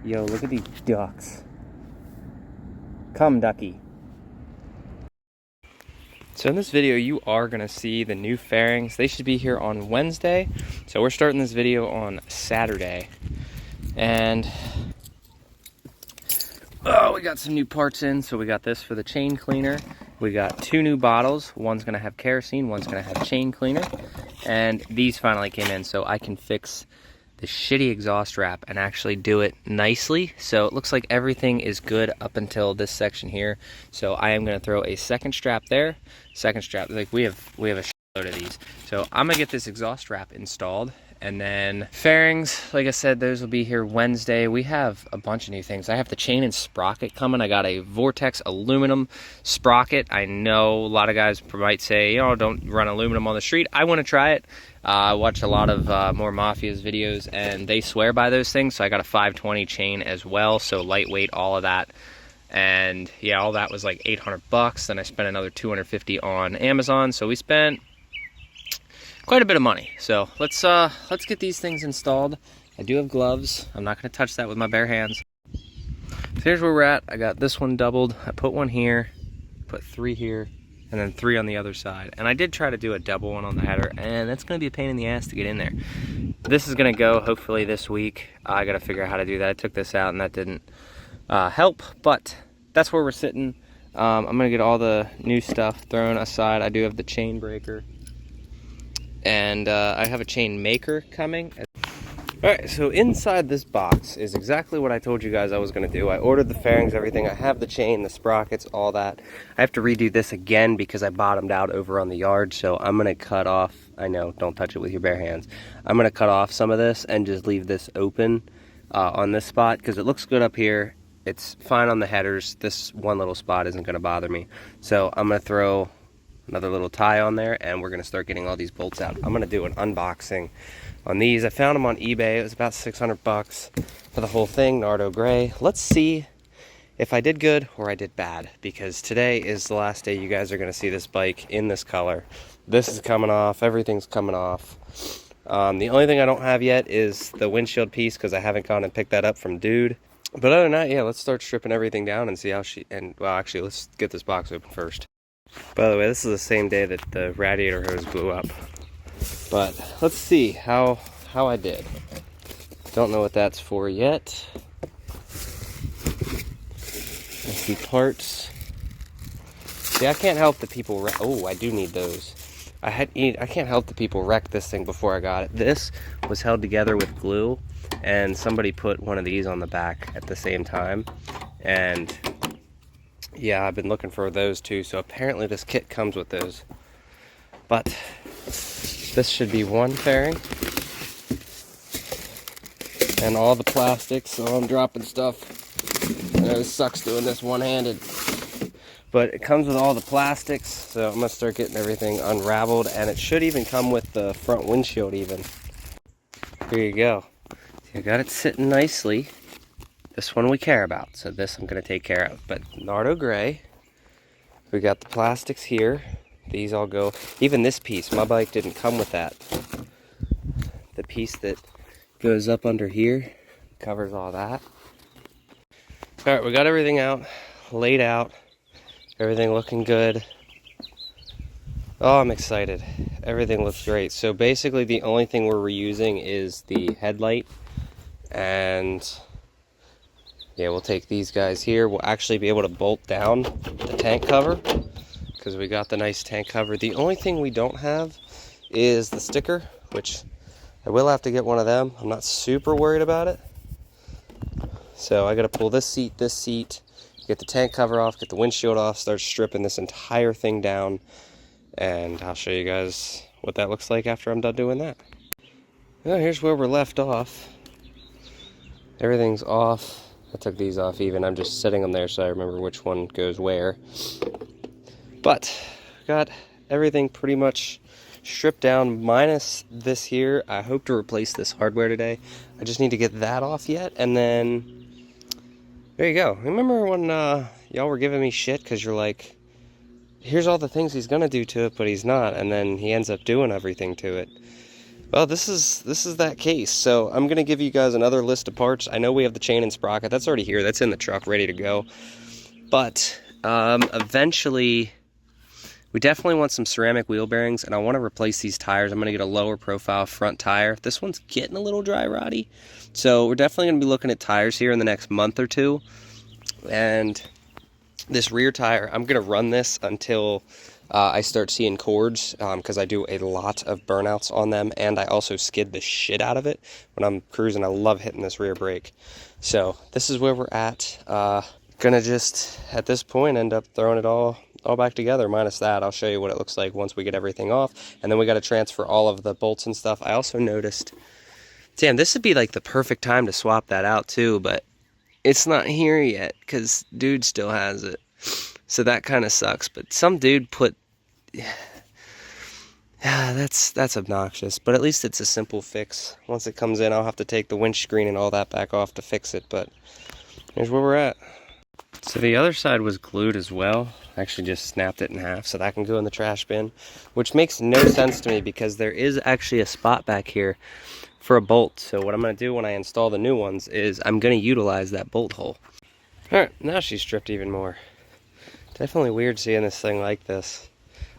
Yo, look at these ducks. Come, ducky. So in this video, you are going to see the new fairings. They should be here on Wednesday. So we're starting this video on Saturday. And, oh, we got some new parts in. So we got this for the chain cleaner. We got 2 new bottles. One's going to have kerosene, one's going to have chain cleaner. And these finally came in, so I can fix the shitty exhaust wrap and actually do it nicely. So it looks like everything is good up until this section here. So I am going to throw a second strap there. Second strap, like we have a shitload of these. So I'm going to get this exhaust wrap installed. And then fairings, like I said, those will be here Wednesday. We have a bunch of new things. I have the chain and sprocket coming. I got a Vortex aluminum sprocket. I know a lot of guys might say, you know, don't run aluminum on the street. I want to try it. I watch a lot of more Mafia's videos, and they swear by those things. So I got a 520 chain as well, so lightweight, all of that. And yeah, all that was like 800 bucks. Then I spent another 250 on Amazon. So we spent quite a bit of money. So let's get these things installed. I do have gloves. I'm not going to touch that with my bare hands. So here's where we're at. I got this one doubled. I put one here, put 3 here, and then 3 on the other side. And I did try to do a double one on the header, and that's going to be a pain in the ass to get in there. This is going to go hopefully this week. I got to figure out how to do that. I took this out and that didn't help, but that's where we're sitting. I'm going to get all the new stuff thrown aside. I do have the chain breaker, and I have a chain maker coming. Alright, so inside this box is exactly what I told you guys I was going to do. I ordered the fairings, everything. I have the chain, the sprockets, all that. I have to redo this again because I bottomed out over on the yard, so I'm going to cut off, I know, don't touch it with your bare hands. I'm going to cut off some of this and just leave this open on this spot because it looks good up here. It's fine on the headers. This one little spot isn't going to bother me. So I'm going to throw another little tie on there, and we're going to start getting all these bolts out. I'm going to do an unboxing on these. I found them on eBay. It was about 600 bucks for the whole thing, Nardo Gray. Let's see if I did good or I did bad, because today is the last day you guys are going to see this bike in this color. This is coming off. Everything's coming off. The only thing I don't have yet is the windshield piece because I haven't gone and picked that up from Dude. But other than that, yeah, let's start stripping everything down and see how well, actually, let's get this box open first. By the way, this is the same day that the radiator hose blew up. But let's see how I did. Don't know what that's for yet. Let's see parts. See, I can't help the people oh, I do need those. I can't help the people wreck this thing before I got it. This was held together with glue, and somebody put one of these on the back at the same time. And yeah, I've been looking for those too, so apparently this kit comes with those. But this should be one fairing. And all the plastics, so I'm dropping stuff. I know it sucks doing this one-handed. But it comes with all the plastics, so I'm going to start getting everything unraveled. And it should even come with the front windshield even. Here you go. So I got it sitting nicely. This one we care about, so this I'm going to take care of. But Nardo Gray, we got the plastics here. These all go, even this piece, my bike didn't come with that. The piece that goes up under here covers all that. Alright, we got everything out, laid out, everything looking good. Oh, I'm excited. Everything looks great. So basically the only thing we're reusing is the headlight, and yeah, we'll take these guys here. We'll actually be able to bolt down the tank cover because we got the nice tank cover. The only thing we don't have is the sticker, which I will have to get one of them. I'm not super worried about it. So I got to pull this seat, get the tank cover off, get the windshield off, start stripping this entire thing down, and I'll show you guys what that looks like after I'm done doing that. Well, here's where we're left off. Everything's off. I took these off even. I'm just setting them there so I remember which one goes where. But got everything pretty much stripped down minus this here. I hope to replace this hardware today. I just need to get that off yet, and then there you go. Remember when y'all were giving me shit because you're like, here's all the things he's gonna do to it, but he's not, and then he ends up doing everything to it. Well, this is that case. So I'm gonna give you guys another list of parts. I know we have the chain and sprocket. That's already here. That's in the truck, ready to go. But eventually, we definitely want some ceramic wheel bearings, and I want to replace these tires. I'm gonna get a lower profile front tire. This one's getting a little dry roddy, so we're definitely gonna be looking at tires here in the next month or two. And this rear tire, I'm gonna run this until I start seeing cords, because I do a lot of burnouts on them, and I also skid the shit out of it when I'm cruising. I love hitting this rear brake. So this is where we're at. Gonna just, at this point, end up throwing it all back together, minus that. I'll show you what it looks like once we get everything off. And then we got to transfer all of the bolts and stuff. I also noticed, damn, this would be like the perfect time to swap that out too, but it's not here yet because dude still has it. So that kind of sucks, but some dude put, yeah, that's obnoxious, but at least it's a simple fix. Once it comes in, I'll have to take the windscreen and all that back off to fix it, but here's where we're at. So the other side was glued as well. I actually just snapped it in half so that can go in the trash bin, which makes no sense to me because there is actually a spot back here for a bolt. So what I'm going to do when I install the new ones is I'm going to utilize that bolt hole. Alright, now she's stripped even more. Definitely weird seeing this thing like this.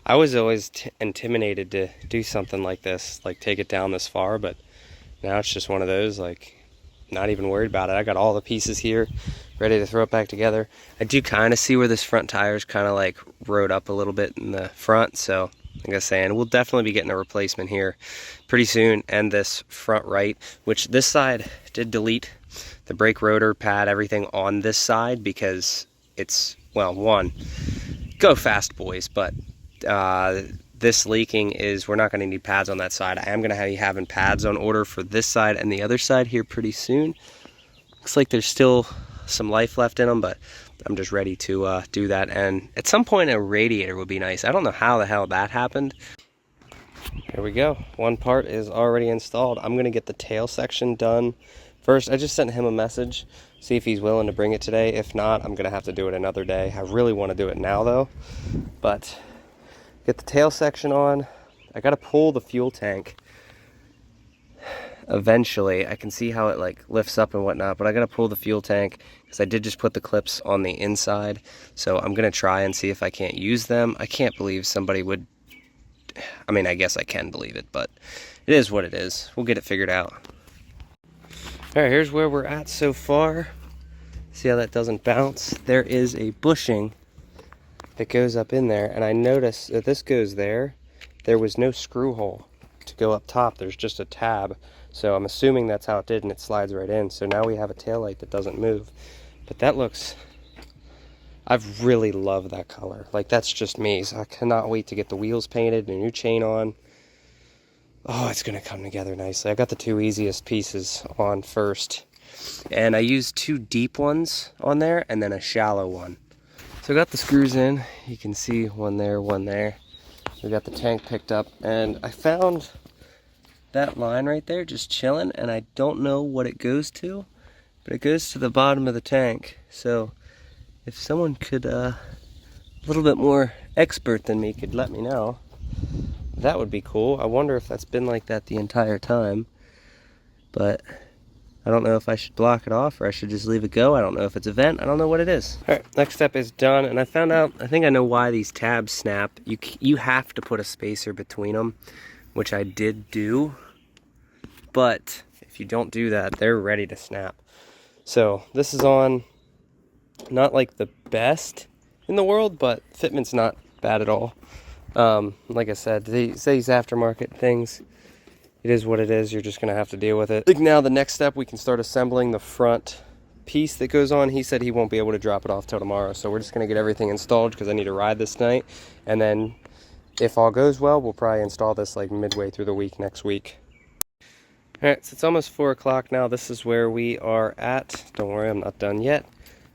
I was always intimidated to do something like this, like take it down this far, but now it's just one of those, like, not even worried about it. I got all the pieces here ready to throw it back together. I do kind of see where this front tire is kind of like rode up a little bit in the front, so like I was saying, we'll definitely be getting a replacement here pretty soon. And this front right, which this side did delete the brake rotor pad, everything on this side because it's, well, one, go fast boys, but this leaking is, we're not going to need pads on that side. I am going to be having pads on order for this side and the other side here pretty soon. Looks like there's still some life left in them, but I'm just ready to do that. And at some point a radiator would be nice. I don't know how the hell that happened. Here we go. One part is already installed. I'm going to get the tail section done first. I just sent him a message, see if he's willing to bring it today. If not, I'm going to have to do it another day. I really want to do it now though, but get the tail section on. I got to pull the fuel tank eventually. I can see how it like lifts up and whatnot, but I got to pull the fuel tank because I did just put the clips on the inside. So I'm going to try and see if I can't use them. I can't believe somebody would, I mean, I guess I can believe it, but it is what it is. We'll get it figured out. All right, here's where we're at so far. See how that doesn't bounce? There is a bushing that goes up in there, and I noticed that this goes there. There was no screw hole to go up top. There's just a tab. So I'm assuming that's how it did, and it slides right in. So now we have a taillight that doesn't move. But that looks, I've really loved that color. Like, that's just me. So I cannot wait to get the wheels painted and a new chain on. Oh, it's going to come together nicely. I got the two easiest pieces on first. And I used two deep ones on there and then a shallow one. So I got the screws in. You can see one there, one there. We got the tank picked up. And I found that line right there just chilling. And I don't know what it goes to, but it goes to the bottom of the tank. So if someone could, a little bit more expert than me could let me know, that would be cool. I wonder if that's been like that the entire time. But I don't know if I should block it off or I should just leave it go. I don't know if it's a vent. I don't know what it is. All right, next step is done. And I found out, I think I know why these tabs snap. You have to put a spacer between them, which I did do. But if you don't do that, they're ready to snap. So this is on, not like the best in the world, but fitment's not bad at all. Like I said, these aftermarket things, it is what it is. You're just going to have to deal with it. I think now the next step, we can start assembling the front piece that goes on. He said he won't be able to drop it off till tomorrow. So we're just going to get everything installed because I need to ride this night. And then if all goes well, we'll probably install this like midway through the week next week. All right, so it's almost 4 o'clock now. This is where we are at. Don't worry, I'm not done yet.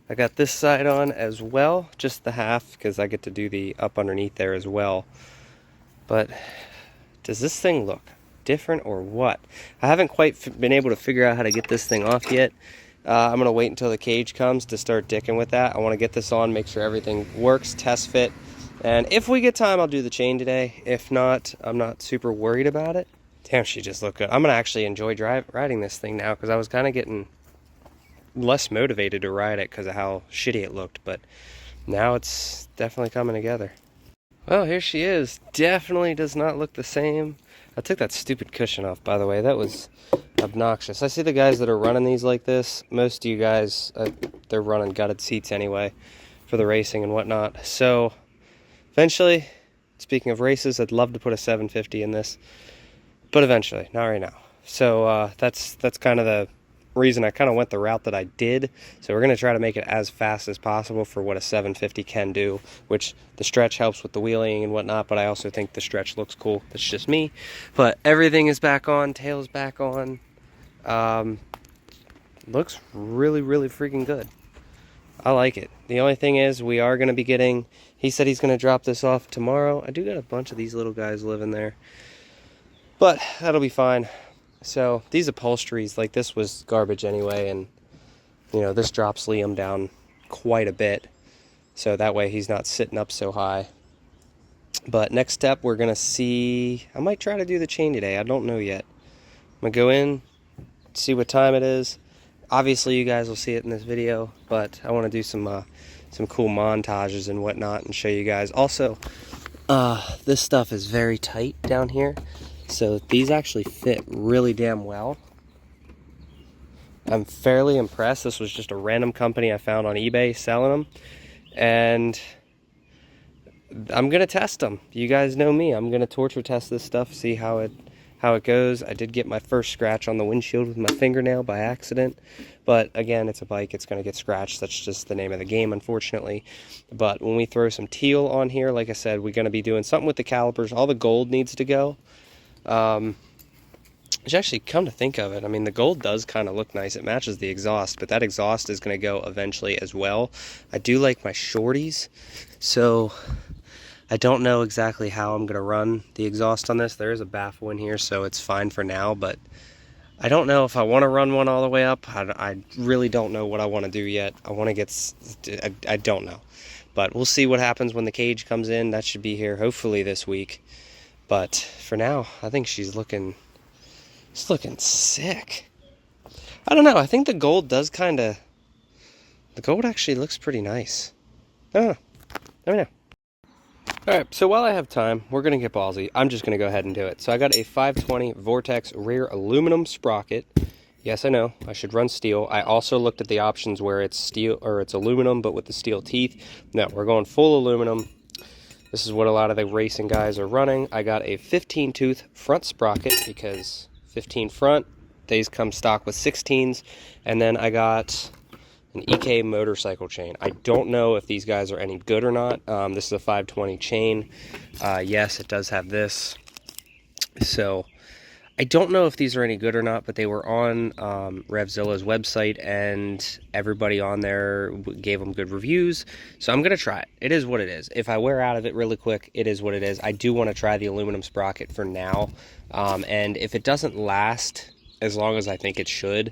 I got this side on as well, just the half, because I get to do the up underneath there as well. But does this thing look different or what? I haven't quite been able to figure out how to get this thing off yet. I'm going to wait until the cage comes to start dicking with that. I want to get this on, make sure everything works, test fit. And if we get time, I'll do the chain today. If not, I'm not super worried about it. Damn, she just looked good. I'm gonna actually enjoy riding this thing now, because I was kind of getting less motivated to ride it because of how shitty it looked, but now it's definitely coming together. Well, here she is. Definitely does not look the same. I took that stupid cushion off, by the way. That was obnoxious. I see the guys that are running these like this. Most of you guys, they're running gutted seats anyway for the racing and whatnot. So eventually, speaking of races, I'd love to put a 750 in this, but eventually, not right now. So that's kind of the reason I kind of went the route that I did. So we're going to try to make it as fast as possible for what a 750 can do, which the stretch helps with the wheeling and whatnot, but I also think the stretch looks cool. That's just me. But everything is back on, tail's back on. Looks really, really freaking good. I like it. The only thing is, we are going to be getting, he said he's going to drop this off tomorrow. I do got a bunch of these little guys living there, but that'll be fine. So these upholsteries, like, this was garbage anyway, and you know, this drops Liam down quite a bit, so that way he's not sitting up so high. But next step, we're gonna see, I might try to do the chain today. I don't know yet. I'm gonna go in, see what time it is. Obviously you guys will see it in this video, but I want to do some cool montages and whatnot and show you guys. Also, this stuff is very tight down here, so these actually fit really damn well. I'm fairly impressed. This was just a random company I found on eBay selling them, and I'm gonna test them. You guys know me. I'm gonna torture test this stuff, see how it goes. I did get my first scratch on the windshield with my fingernail by accident, but again, it's a bike, it's gonna get scratched. That's just the name of the game, unfortunately. But when we throw some teal on here, like I said, we're gonna be doing something with the calipers. All the gold needs to go. Which actually, come to think of it, I mean, the gold does kind of look nice. It matches the exhaust, but that exhaust is going to go eventually as well. I do like my shorties, so I don't know exactly how I'm going to run the exhaust on this. There is a baffle in here, so it's fine for now, but I don't know if I want to run one all the way up. I really don't know what I want to do yet. I want to get, I don't know. But we'll see what happens when the cage comes in. That should be here hopefully this week. But for now, I think she's looking sick. I don't know. I think the gold does kind of... The gold actually looks pretty nice. I don't know. Let me know. Alright, so while I have time, we're going to get ballsy. I'm just going to go ahead and do it. So I got a 520 Vortex rear aluminum sprocket. Yes, I know. I should run steel. I also looked at the options where it's steel, or it's aluminum, but with the steel teeth. No, we're going full aluminum. This is what a lot of the racing guys are running. I got a 15-tooth front sprocket because 15 front. These come stock with 16s. And then I got an EK motorcycle chain. I don't know if these guys are any good or not. This is a 520 chain. Yes, it does have this. So I don't know if these are any good or not, but they were on Revzilla's website, and everybody on there gave them good reviews. So I'm going to try it. It is what it is. If I wear out of it really quick, it is what it is. I do want to try the aluminum sprocket for now. And if it doesn't last as long as I think it should,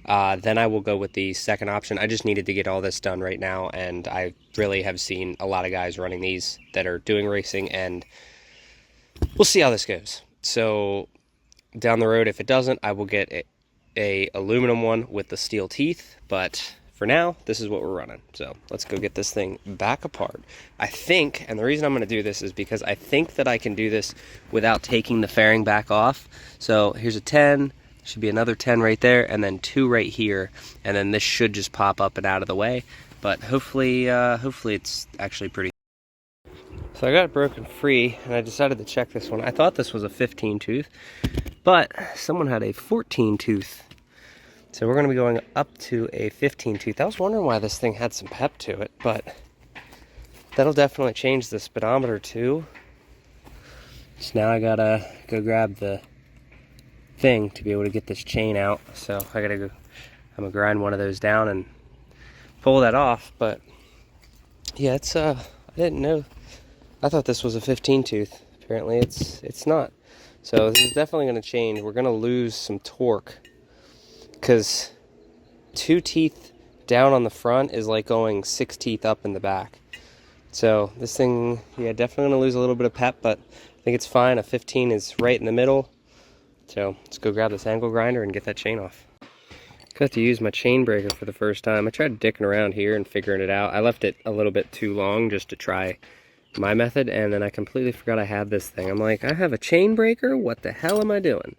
then I will go with the second option. I just needed to get all this done right now, and I really have seen a lot of guys running these that are doing racing, and we'll see how this goes. So down the road, if it doesn't, I will get a aluminum one with the steel teeth, but for now, this is what we're running. So let's go get this thing back apart. I think, and the reason I'm going to do this is because I think that I can do this without taking the fairing back off. So here's a 10, should be another 10 right there, and then 2 right here, and then this should just pop up and out of the way. But hopefully it's actually pretty. So I got it broken free, and I decided to check this one. I thought this was a 15 tooth, but someone had a 14 tooth. So we're going to be going up to a 15 tooth. I was wondering why this thing had some pep to it, but that'll definitely change the speedometer too. So now I gotta go grab the thing to be able to get this chain out. So I gotta go, I'm gonna grind one of those down and pull that off. But yeah, it's I didn't know. I thought this was a 15 tooth. Apparently it's not. So this is definitely going to change. We're going to lose some torque because 2 teeth down on the front is like going 6 teeth up in the back. So this thing, yeah, definitely going to lose a little bit of pep, but I think it's fine. A 15 is right in the middle. So let's go grab this angle grinder and get that chain off. Got to use my chain breaker for the first time. I tried dicking around here and figuring it out. I left it a little bit too long just to try my method, and then I completely forgot I had this thing. I'm like, I have a chain breaker? What the hell am I doing?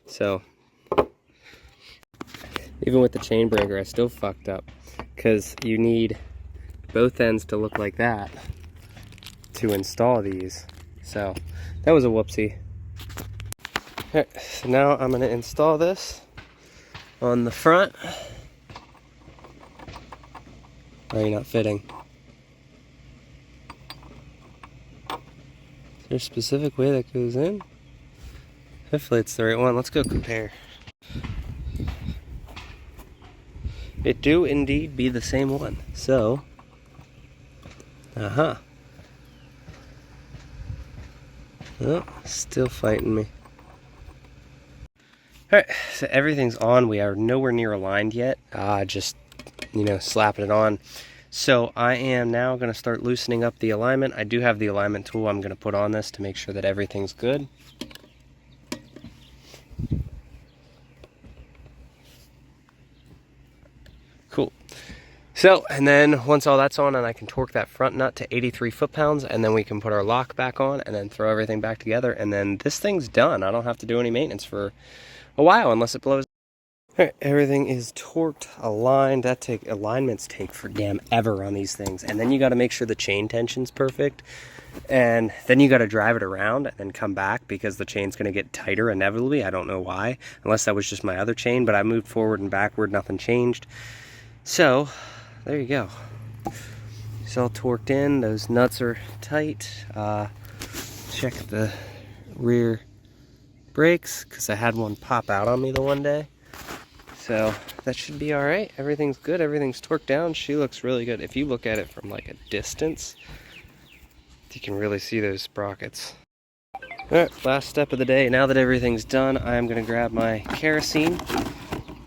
So, even with the chain breaker, I still fucked up, because you need both ends to look like that to install these. So, that was a whoopsie. Alright, so now I'm going to install this on the front. Oh, you're not fitting. Is there a specific way that goes in? Hopefully it's the right one. Let's go compare. It do indeed be the same one. So, oh, still fighting me. Alright, so everything's on. We are nowhere near aligned yet. Just, slapping it on. So I am now going to start loosening up the alignment. I do have the alignment tool I'm going to put on this to make sure that everything's good. Cool. So, and then once all that's on, and I can torque that front nut to 83 foot-pounds, and then we can put our lock back on and then throw everything back together, and then this thing's done. I don't have to do any maintenance for a while unless it blows. All right, everything is torqued, aligned. Alignments take for damn ever on these things. And then you got to make sure the chain tension's perfect. And then you got to drive it around and then come back, because the chain's going to get tighter inevitably. I don't know why, unless that was just my other chain, but I moved forward and backward, nothing changed. So, there you go. It's all torqued in. Those nuts are tight. Check the rear brakes, because I had one pop out on me the one day. So that should be all right. Everything's good. Everything's torqued down. She looks really good. If you look at it from like a distance, you can really see those sprockets. All right, last step of the day. Now that everything's done, I'm going to grab my kerosene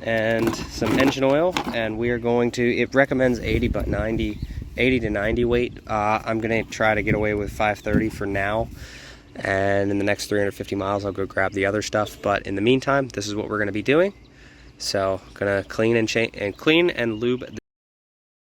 and some engine oil, and we are going to, it recommends 80 to 90 weight. I'm going to try to get away with 530 for now. And in the next 350 miles, I'll go grab the other stuff. But in the meantime, this is what we're going to be doing. So, gonna clean and lube